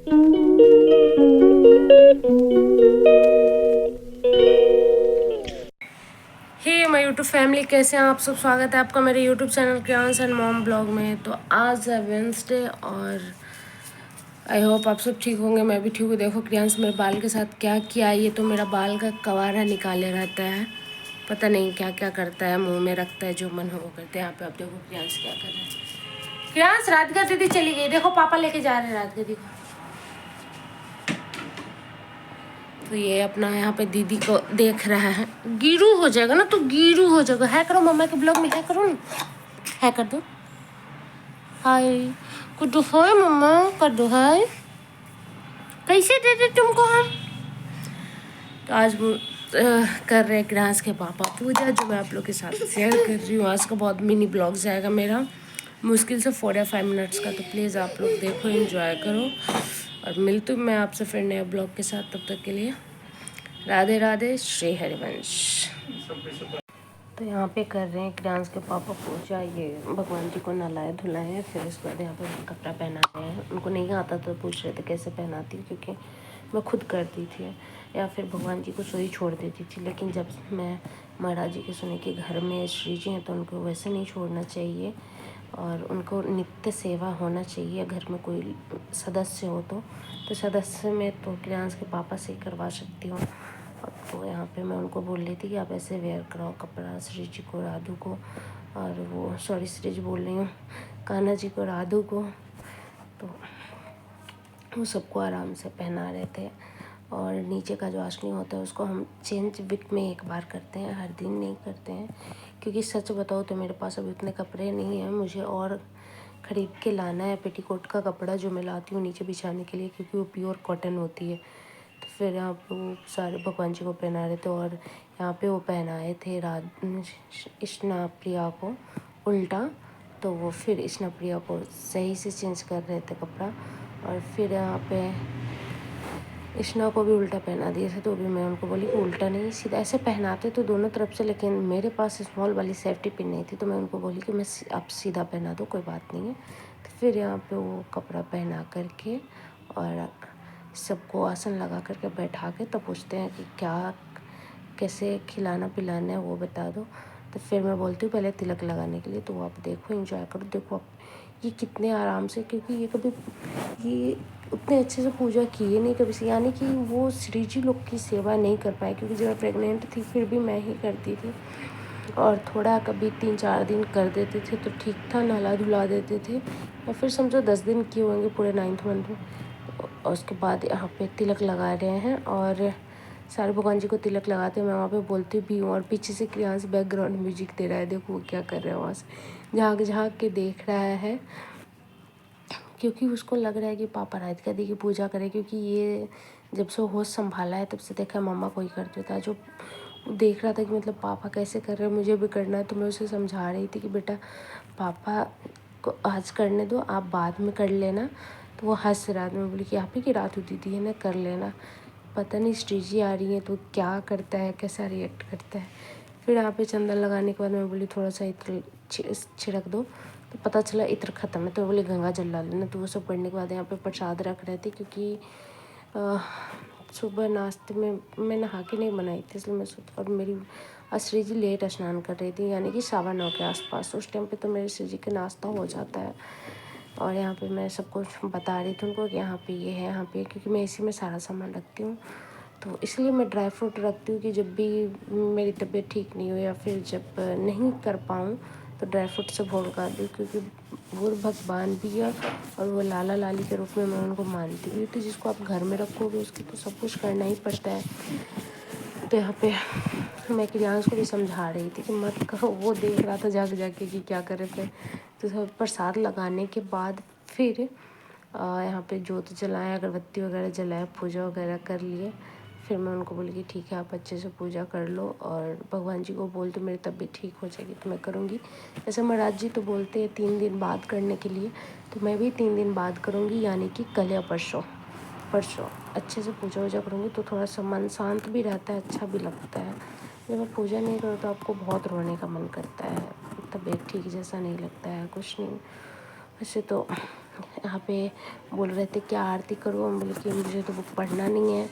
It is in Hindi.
हे माय यूट्यूब फैमिली, कैसे हैं आप सब। स्वागत है आपका मेरे YouTube channel Kriyansh and mom blog में। तो आज है वेंसडे और आई होप आप सब ठीक होंगे। मैं भी ठीक हूँ। देखो क्रियांश मेरे बाल के साथ क्या किया। ये तो मेरा बाल का कवारा निकाले रहता है, पता नहीं क्या क्या करता है, मुंह में रखता है, जो मन हो वो करते हैं। यहाँ पे आप देखो क्रियांश क्या कर रहा है। क्रियांश, राधिका दीदी चली गई, देखो पापा लेके जा रहे हैं राधिका दीदी को। तो ये अपना यहाँ पे दीदी को देख रहा है। गिरू हो जाएगा ना, तो गिरू हो जाएगा। है करो मम्मा के ब्लॉग में, है करो ना, है कर दो। हाय कर दो, हाय मम्मा कर दो, हाय। कैसे दे दे तुमको हम। तो आज वो कर रहे हैं क्रियांश के पापा पूजा, जो मैं आप लोग के साथ शेयर कर रही हूँ। आज का बहुत मिनी ब्लॉग जाएगा मेरा, मुश्किल से 4 या 5 मिनट्स का। तो प्लीज़ आप लोग देखो, एंजॉय करो और मिलती हूँ मैं आपसे फिर नए ब्लॉग के साथ। तब तक के लिए राधे राधे, श्री हरिवंश। तो यहाँ पे कर रहे हैं क्रियांश के पापा पूजा। ये भगवान जी को नहलाए धुलाए, फिर उसके बाद यहाँ पे कपड़ा पहना रहे हैं। उनको नहीं आता तो पूछ रहे थे कैसे पहनाती, क्योंकि मैं खुद करती थी या फिर भगवान जी को सोई छोड़ देती थी। लेकिन जब मैं महाराज जी के सुने कि घर में श्री जी हैं तो उनको वैसे नहीं छोड़ना चाहिए और उनको नित्य सेवा होना चाहिए। घर में कोई सदस्य हो तो सदस्य में तो क्रियांश के पापा से ही करवा सकती हूँ। तो यहाँ पे मैं उनको बोल रही थी कि आप ऐसे वेयर कराओ कपड़ा श्री जी को, राधू को, और वो सॉरी श्री जी बोल रही हूँ, कान्हा जी को, राधू को। तो वो सबको आराम से पहना रहे थे। और नीचे का जो आसनी होता है उसको हम चेंज वीक में एक बार करते हैं, हर दिन नहीं करते हैं। क्योंकि सच बताओ तो मेरे पास अभी उतने कपड़े नहीं हैं, मुझे और ख़रीद के लाना है पेटीकोट का कपड़ा जो मैं लाती हूँ नीचे बिछाने के लिए, क्योंकि वो प्योर कॉटन होती है। तो फिर यहाँ पे वो सारे भगवान जी को पहना रहे थे और यहाँ पे वो पहनाए थे इष्णा प्रिया को उल्टा। तो वो फिर इष्णा प्रिया को सही से चेंज कर रहे थे कपड़ा, और फिर यहाँ पे इष्णा को भी उल्टा पहना दिए थे। तो भी मैं उनको बोली कि उल्टा नहीं, सीधा ऐसे पहनाते तो दोनों तरफ से, लेकिन मेरे पास स्मॉल वाली सेफ्टी पिन नहीं थी। तो मैं उनको बोली कि मैं आप सीधा पहना दो, कोई बात नहीं है। तो फिर यहाँ पे वो कपड़ा पहना करके और सबको आसन लगा करके बैठा के तो पूछते हैं कि क्या कैसे खिलाना पिलाना है वो बता दो। तो फिर मैं बोलती हूँ पहले तिलक लगाने के लिए। तो आप देखो, एंजॉय करो। देखो आप ये कितने आराम से, क्योंकि ये कभी ये उतने अच्छे से पूजा किए नहीं कभी से, यानी कि वो श्री जी लोग की सेवा नहीं कर पाए। क्योंकि जब मैं प्रेग्नेंट थी फिर भी मैं ही करती थी, और थोड़ा कभी 3-4 दिन कर देते थे तो ठीक था, नहला धुला देते थे। या फिर समझो 10 दिन किए होंगे पूरे 9th मंथ में। और उसके बाद यहाँ पे तिलक लगा रहे हैं और सारे भगवान जी को तिलक लगाते हैं। मैं वहाँ पे बोलती भी हूँ और पीछे से क्रियांश बैकग्राउंड म्यूजिक दे रहा है। देखो वो क्या कर रहा है, वहाँ से झाँक झाँक के देख रहा है, क्योंकि उसको लग रहा है कि पापा राधिका दी की पूजा करें। क्योंकि ये जब से होश संभाला है तब से देखा मम्मा को ही करते था। जो देख रहा था कि मतलब पापा कैसे कर रहे हैं, मुझे भी करना है। तो मैं उसे समझा रही थी कि बेटा पापा को आज करने दो, आप बाद में कर लेना। तो वो हंस रहा था। मैं बोली कि आप ही की रात दीदी है ना, कर लेना। पता नहीं श्री जी आ रही है तो क्या करता है, कैसा रिएक्ट करता है। फिर यहाँ पे चंदन लगाने के बाद मैं बोली थोड़ा सा इत्र छिड़क दो। तो पता चला इत्र ख़त्म है। तो बोले गंगा जल ला लेना। तो वो सब करने के बाद यहाँ पे प्रसाद रख रहे थे, क्योंकि सुबह नाश्ते में मैं नहा के नहीं बनाई थी, इसलिए मैं और मेरी श्री जी लेट स्नान कर रही थी, यानी कि 9:15 के आसपास। उस टाइम पे तो मेरे श्री जी का नाश्ता हो जाता है। और यहाँ पे मैं सबको बता रही थी उनको कि यहाँ पे ये है, यहाँ पे, क्योंकि मैं इसी में सारा सामान रखती हूँ। तो इसलिए मैं ड्राई फ्रूट रखती हूँ कि जब भी मेरी तबीयत ठीक नहीं हो या फिर जब नहीं कर पाऊँ तो ड्राई फ्रूट से भोग लगा दूँ। क्योंकि वो भगवान भी है और वो लाला लाली के रूप में मैं उनको मानती भी हूँ। तो जिसको आप घर में रखोगे उसकी तो सब कुछ करना ही पड़ता है। तो यहाँ पे मैं क्रियांश को भी समझा रही थी कि मत करो। वो देख रहा था जाके जाके कि क्या करे। फिर तो सब प्रसाद लगाने के बाद फिर यहाँ पे जोत जलाएं, अगरबत्ती वगैरह जलाएं, पूजा वगैरह कर लिए। फिर मैं उनको बोली कि ठीक है आप अच्छे से पूजा कर लो और भगवान जी को बोल दो मेरी तबीयत ठीक हो जाएगी तो मैं करूँगी। जैसे महाराज जी तो बोलते हैं 3 दिन बाद करने के लिए, तो मैं भी 3 दिन बाद करूँगी, यानी कि कल या परसों अच्छे से पूजा वूजा करूँगी। तो थोड़ा सा मन शांत भी रहता है, अच्छा भी लगता है। जब मैं पूजा नहीं करूँ तो आपको बहुत रोने का मन करता है, तबीयत ठीक जैसा नहीं लगता है, कुछ नहीं। वैसे तो यहाँ पे बोल रहे थे क्या आरती करो, हम बोले कि मुझे तो बुक पढ़ना नहीं है,